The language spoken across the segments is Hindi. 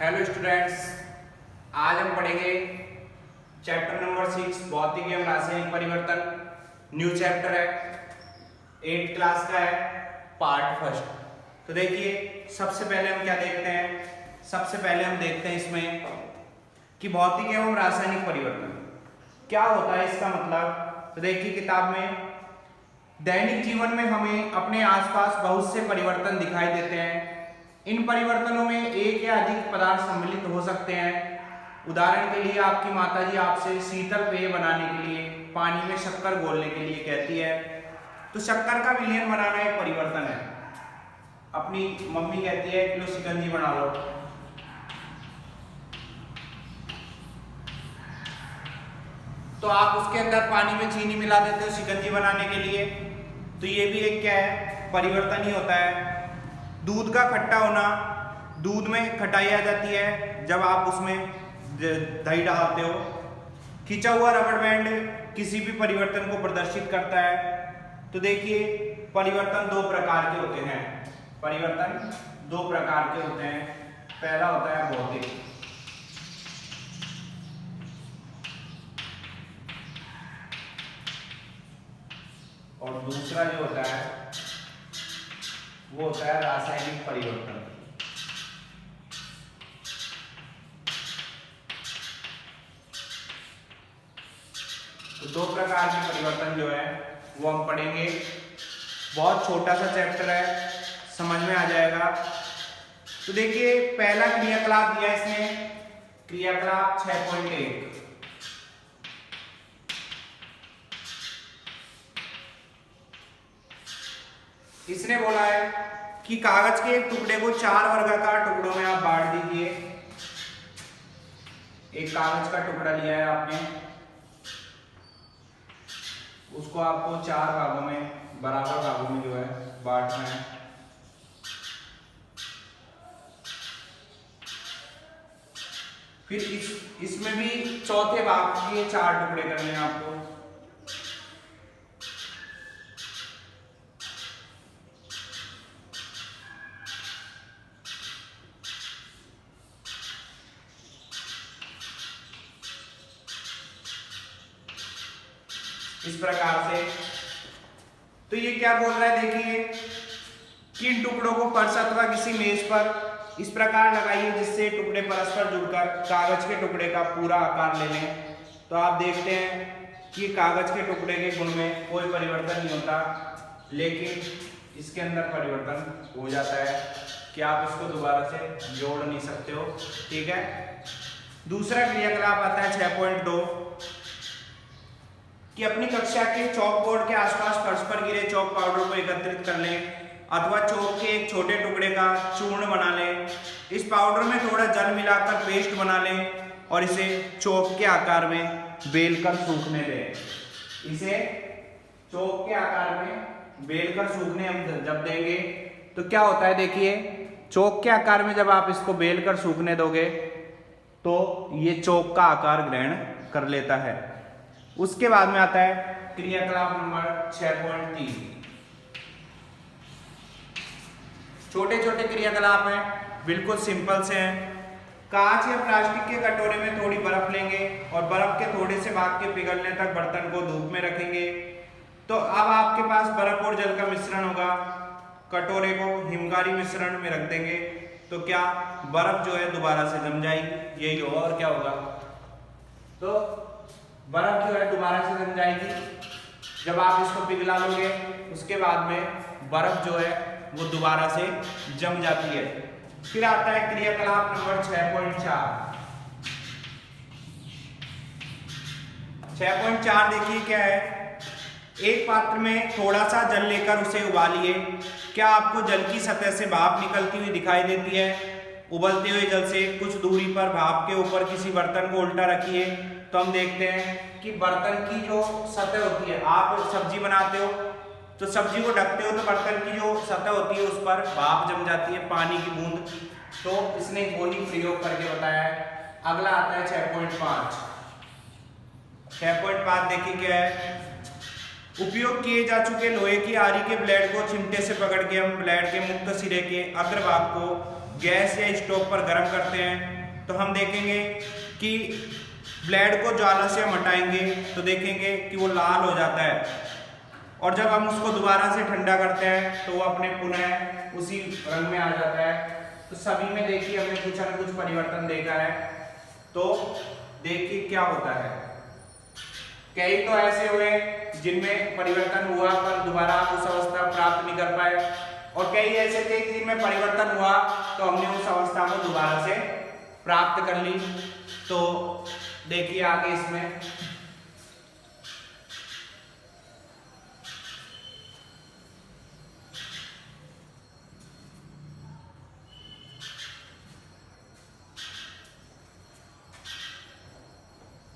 हेलो स्टूडेंट्स, आज हम पढ़ेंगे चैप्टर नंबर 6 भौतिक एवं रासायनिक परिवर्तन। न्यू चैप्टर है, 8th क्लास का है, पार्ट फर्स्ट। तो देखिए, सबसे पहले हम क्या देखते हैं, सबसे पहले हम देखते हैं इसमें कि भौतिक एवं रासायनिक परिवर्तन क्या होता है, इसका मतलब। तो देखिए किताब में, दैनिक जीवन में हमें अपने आसपास बहुत से परिवर्तन दिखाई देते हैं। इन परिवर्तनों में एक या अधिक पदार्थ सम्मिलित हो सकते हैं। उदाहरण के लिए आपकी माताजी आपसे शीतल पेय बनाने के लिए पानी में शक्कर घोलने के लिए कहती है, तो शक्कर का विलयन बनाना एक परिवर्तन है। अपनी मम्मी कहती है किलो शिकंजी बना लो, तो आप उसके अंदर पानी में चीनी मिला देते हो शिकंजी बनाने के लिए, तो ये भी एक क्या है, परिवर्तन ही होता है। दूध का खट्टा होना, दूध में खटाई आ जाती है जब आप उसमें दही डालते हो। खिंचा हुआ रबड़ बैंड किसी भी परिवर्तन को प्रदर्शित करता है। तो देखिए, परिवर्तन दो प्रकार के होते हैं, परिवर्तन दो प्रकार के होते हैं। पहला होता है भौतिक, और दूसरा जो होता है वो होता है रासायनिक परिवर्तन। तो दो प्रकार के परिवर्तन जो है वो हम पढ़ेंगे। बहुत छोटा सा चैप्टर है, समझ में आ जाएगा। तो देखिए, पहला क्रियाकलाप दिया इसने, क्रियाकलाप 6.1। इसने बोला है कि कागज के एक टुकड़े को 4 वर्गाकार टुकड़ों में आप बांट दीजिए। एक कागज का टुकड़ा लिया है आपने, उसको आपको 4 भागों में, बराबर भागों में जो है बांटना है। फिर इसमें भी चौथे भाग के 4 टुकड़े करने हैं आपको। इस प्रकार से। तो ये क्या बोल रहा है, देखिए कि इन टुकड़ों को फर्श अथवा किसी मेज पर इस प्रकार लगाइए जिससे टुकड़े परस्पर जुड़कर कागज के टुकड़े का पूरा आकार ले लें। तो आप देखते हैं कि कागज के टुकड़े के गुण में कोई परिवर्तन नहीं होता, लेकिन इसके अंदर परिवर्तन हो जाता है कि आप इसको दोबारा से जोड़ नहीं सकते हो। ठीक है। दूसरा क्रियाकलाप आता है 6.2 कि अपनी कक्षा के चॉक बोर्ड के आसपास फर्श पर गिरे चॉक पाउडर को एकत्रित कर लें अथवा चॉक के एक छोटे टुकड़े का चूर्ण बना लें। इस पाउडर में थोड़ा जल मिलाकर पेस्ट बना लें और इसे चॉक के आकार में बेलकर सूखने दें। इसे चॉक के आकार में बेलकर सूखने हम जब देंगे तो क्या होता है, देखिए चॉक के आकार में जब आप इसको बेलकर सूखने दोगे तो ये चॉक का आकार ग्रहण कर लेता है। उसके बाद में आता है क्रियाकलाप नंबर 6.3। छोटे छोटे क्रियाकलाप हैं, बिल्कुल सिंपल से हैं। कांच या प्लास्टिक के कटोरे में थोड़ी बर्फ लेंगे और बर्फ के थोड़े से भाग के पिघलने तक बर्तन को धूप में रखेंगे। तो अब आपके पास बर्फ और जल का मिश्रण होगा। कटोरे को हिमगारी मिश्रण में रख देंगे तो क्या बर्फ जो है दोबारा से जम जाएगी, यही होगा। और क्या होगा, तो बर्फ जो है दोबारा से जम जाएगी। जब आप इसको पिघला लोगे उसके बाद में बर्फ जो है वो दोबारा से जम जाती है। फिर आता है क्रियाकलाप नंबर 6.4। 6.4 देखिए क्या है, एक पात्र में थोड़ा सा जल लेकर उसे उबालिए। क्या आपको जल की सतह से भाप निकलती हुई दिखाई देती है? उबलते हुए जल से कुछ दूरी पर भाप के ऊपर किसी बर्तन को उल्टा रखिए तो हम देखते हैं कि बर्तन की जो सतह होती है, आप सब्जी बनाते हो तो सब्जी को ढकते हो तो बर्तन की जो सतह होती है उस पर भाप जम जाती है, पानी की बूंद। तो इसने वही प्रयोग करके बताया है। अगला आता है 6.5। 6.5 देखिए क्या है, उपयोग किए जा चुके लोहे की आरी के ब्लेड को चिमटे से पकड़ के हम ब्लेड के मुक्त सिरे के अग्रभाग को गैस या स्टोव पर गर्म करते हैं तो हम देखेंगे कि ब्लेड को ज्वाला से हम हटाएंगे तो देखेंगे कि वो लाल हो जाता है, और जब हम उसको दोबारा से ठंडा करते हैं तो वो अपने पुनः उसी रंग में आ जाता है। तो सभी में देखिए हमने कुछ न कुछ परिवर्तन देखा है। तो देखिए क्या होता है, कई तो ऐसे हुए जिनमें परिवर्तन हुआ पर दोबारा आप उस अवस्था प्राप्त नहीं कर पाए, और कई ऐसे थे जिनमें परिवर्तन हुआ तो हमने उस अवस्था को दोबारा से प्राप्त कर ली। तो देखिए आगे इसमें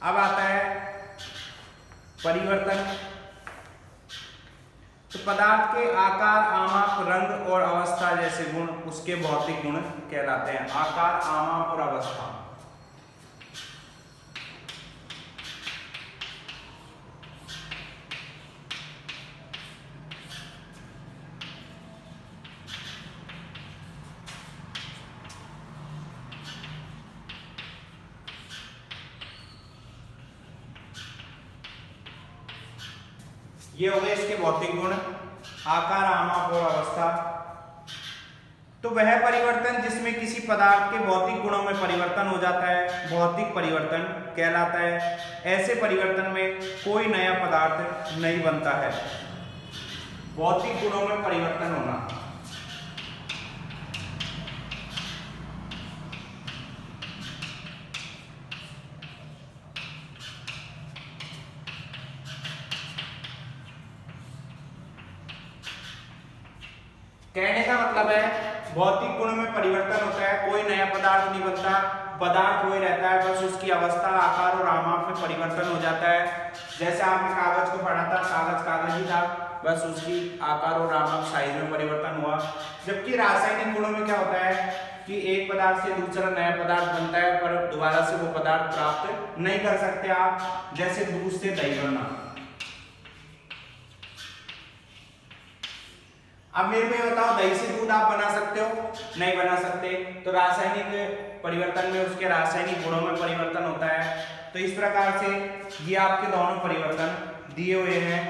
अब आता है परिवर्तन। तो पदार्थ के आकार, आमाप, रंग और अवस्था जैसे गुण उसके भौतिक गुण कहलाते हैं। आकार, आमाप और अवस्था। ये हो गए इसके भौतिक गुण, आकार, आमाप और अवस्था। तो वह परिवर्तन जिसमें किसी पदार्थ के भौतिक गुणों में परिवर्तन हो जाता है भौतिक परिवर्तन कहलाता है। ऐसे परिवर्तन में कोई नया पदार्थ नहीं बनता है। भौतिक गुणों में परिवर्तन होना। कहने का मतलब है भौतिक गुणों में परिवर्तन होता है, कोई नया पदार्थ नहीं बनता, पदार्थ वही रहता है, बस उसकी अवस्था, आकार और आमाप में परिवर्तन हो जाता है। जैसे आपने कागज को पढ़ा था, कागज ही था, बस उसकी आकार और आमाप साइज में परिवर्तन हुआ। जबकि रासायनिक गुणों में क्या होता है कि एक पदार्थ से दूसरा नया पदार्थ बनता है पर दोबारा से वो पदार्थ प्राप्त नहीं कर सकते आप। जैसे दूध से दही बनना। अब मेरे को बताओ, दही से दूध आप बना सकते हो? नहीं बना सकते। तो रासायनिक परिवर्तन में उसके रासायनिक गुणों में परिवर्तन होता है। तो इस प्रकार से ये आपके दोनों परिवर्तन दिए हुए हैं।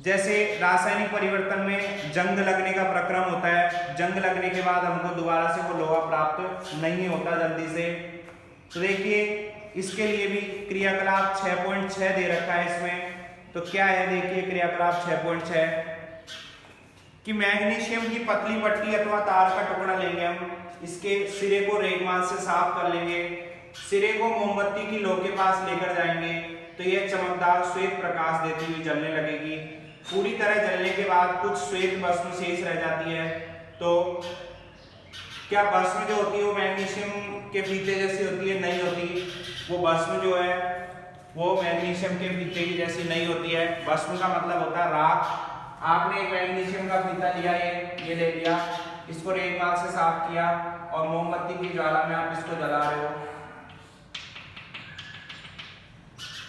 जैसे रासायनिक परिवर्तन में जंग लगने का प्रक्रम होता है, जंग लगने के बाद हमको दोबारा से वो लोहा प्राप्त नहीं होता जल्दी से। तो देखिए इसके लिए भी क्रियाकलाप 6.6 दे रखा है इसमें। तो क्या है, देखिए क्रियाकलाप 6.6 कि मैग्नीशियम की पतली पट्टी अथवा तार का टुकड़ा लेंगे हम, इसके सिरे को रेगमाल से साफ कर लेंगे, सिरे को मोमबत्ती की लो के पास लेकर जाएंगे तो यह चमकदार श्वेत प्रकाश देती हुई जलने लगेगी। पूरी तरह जलने के बाद कुछ श्वेत भस्म शेष रह जाती है। तो क्या भस्म जो होती है वो मैग्नीशियम के फीते जैसी होती है? नहीं होती। वो भस्म जो है वो मैग्नीशियम के फीते की जैसी नहीं होती है। भस्म का मतलब होता है राख। आपने एक मैग्नीशियम का फीता लिया, ये ले लिया, इसको रेगमाल से साफ किया और मोमबत्ती की ज्वाला में आप इसको जला रहे हो,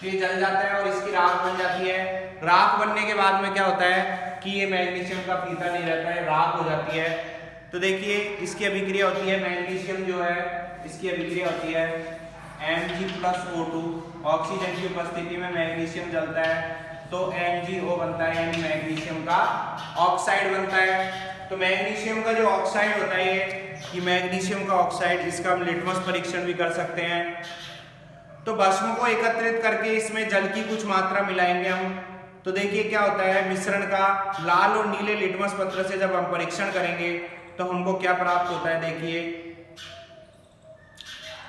ये जल जाता है और इसकी राख बन जाती है। राख बनने के बाद में क्या होता है कि ये मैग्नीशियम का फीता नहीं रहता है, राख हो जाती है। तो देखिए इसकी अभिक्रिया होती है, मैग्नीशियम जो है इसकी अभिक्रिया होती है Mg+O2, ऑक्सीजन की उपस्थिति में मैग्नीशियम जलता है तो MgO बनता है, यानी मैग्नीशियम का ऑक्साइड बनता है। तो मैग्नीशियम का जो ऑक्साइड होता है ये मैग्नीशियम का ऑक्साइड, इसका हम लिटमस परीक्षण भी कर सकते हैं। तो भस्म को एकत्रित करके इसमें जल की कुछ मात्रा मिलाएंगे हम। तो देखिए क्या होता है, मिश्रण का लाल और नीले लिटमस पत्र से जब हम परीक्षण करेंगे तो हमको क्या प्राप्त होता है, देखिए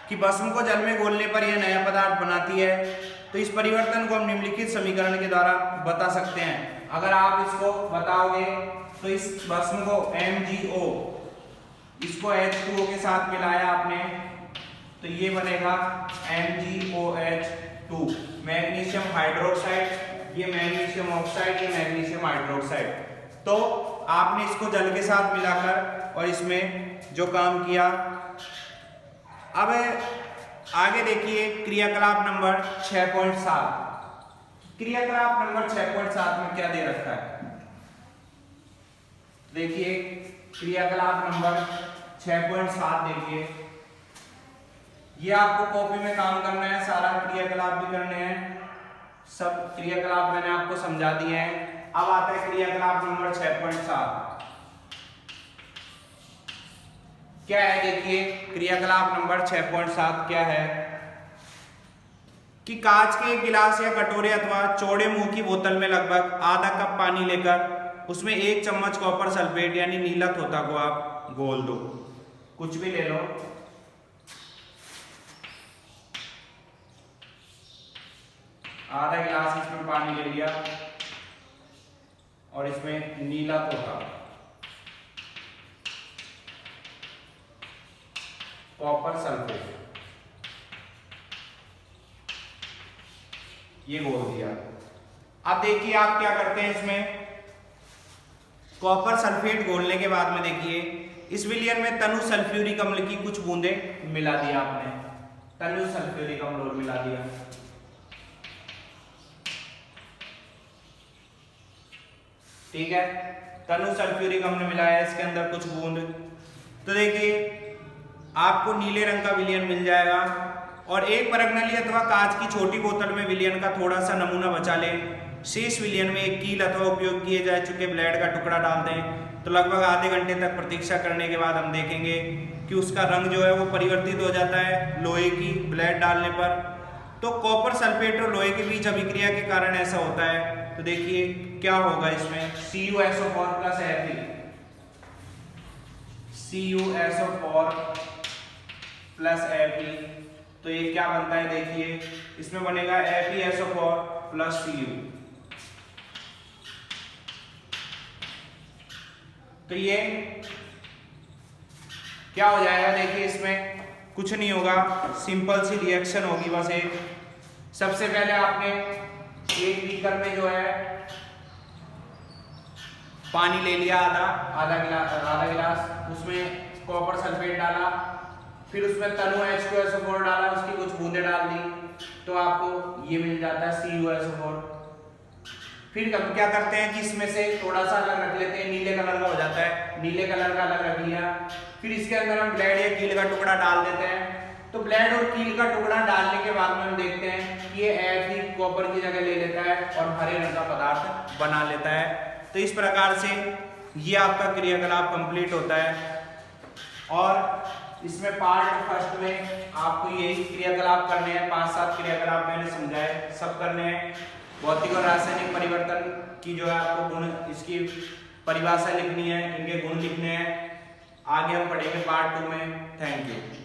कि भस्म को जल में घोलने पर यह नया पदार्थ बनाती है। तो इस परिवर्तन को हम निम्नलिखित समीकरण के द्वारा बता सकते हैं। अगर आप इसको बताओगे तो इस भस्म को MgO, इसको H2O के साथ मिलाया आपने तो ये बनेगा MgOH2, मैग्नीशियम हाइड्रोक्साइड, ये मैग्नीशियम ऑक्साइड, ये मैग्नीशियम हाइड्रोक्साइड। तो आपने इसको जल के साथ मिलाकर और इसमें जो काम किया। अब आगे देखिए क्रियाकलाप नंबर 6.7। क्रियाकलाप नंबर 6.7 में क्या दे रखा है, देखिए क्रियाकलाप नंबर 6.7 देखिए, ये आपको कॉपी में काम करना है, सारा क्रियाकलाप भी करने हैं, सब क्रियाकलाप मैंने आपको समझा दिए हैं। अब आता है क्रियाकलाप नंबर 6.7, क्या है देखिए क्रियाकलाप नंबर 6.7 क्या है कि कांच के एक गिलास या कटोरे अथवा चौड़े मुंह की बोतल में लगभग आधा कप पानी लेकर उसमें 1 चम्मच कॉपर सल्फेट यानी नीला तोता को आप घोल दो, कुछ भी ले लो, आधा गिलास इसमें पानी ले लिया और इसमें नीला तोता कॉपर सल्फेट ये बोल दिया। अब देखिए आप क्या करते हैं, इसमें कॉपर सल्फेट घोलने के बाद में देखिए इस विलियन में तनु सल्फ्यूरिक अम्ल की कुछ बूंदे मिला दिया आपने, तनु सल्फ्यूरिक अम्ल मिला दिया, ठीक है, तनु सल्फ्यूरिक अम्ल मिलाया इसके अंदर कुछ बूंद, तो देखिए आपको नीले रंग का विलियन मिल जाएगा। और एक परगनली अथवा कांच की छोटी बोतल में विलियन का थोड़ा सा नमूना बचा लें, शेष विलियन में एक कील अथवा उपयोग किए जा चुके ब्लेड का टुकड़ा डाल दें, तो लगभग आधे घंटे तक प्रतीक्षा करने के बाद हम देखेंगे कि उसका रंग जो है वो परिवर्तित हो जाता है लोहे की ब्लेड डालने पर। तो कॉपर सल्फेट और लोहे के बीच अभिक्रिया के कारण ऐसा होता है, तो देखिए क्या होगा इसमें CuSO4 plus Fe, CuSO4 plus Fe, तो ये क्या बनता है देखिए इसमें बनेगा FeSO4 प्लस Cu, तो ये क्या हो जाएगा देखिए इसमें कुछ नहीं होगा, सिंपल सी रिएक्शन होगी बस एक। सबसे पहले आपने एक बीकर में जो है पानी ले लिया आधा गिलास, उसमें कॉपर सल्फेट डाला, फिर उसमें तनु H2SO4 डाला, उसकी कुछ बूंदे डाल दी, तो आपको ये मिल जाता है CuSO4। फिर हम क्या करते हैं कि इसमें से थोड़ा सा अलग रख लेते हैं, नीले कलर का हो जाता है, नीले कलर का अलग रख लिया, फिर इसके अंदर हम ब्लेड या कील का टुकड़ा डाल देते हैं। तो ब्लेड और कील का टुकड़ा डालने के बाद में हम देखते हैं कि ये Fe कॉपर की जगह ले लेता है और हरे रंग का पदार्थ बना लेता है। तो इस प्रकार से ये आपका क्रियाकलाप कंप्लीट होता है। और इसमें पार्ट फर्स्ट में आपको यही क्रियाकलाप करने हैं, 5-7 क्रियाकलाप मैंने समझाए, सब करने हैं। भौतिक और रासायनिक परिवर्तन की जो है आपको गुण, इसकी परिभाषा लिखनी है, इनके गुण लिखने हैं। आगे हम पढ़ेंगे पार्ट 2 में। Thank you.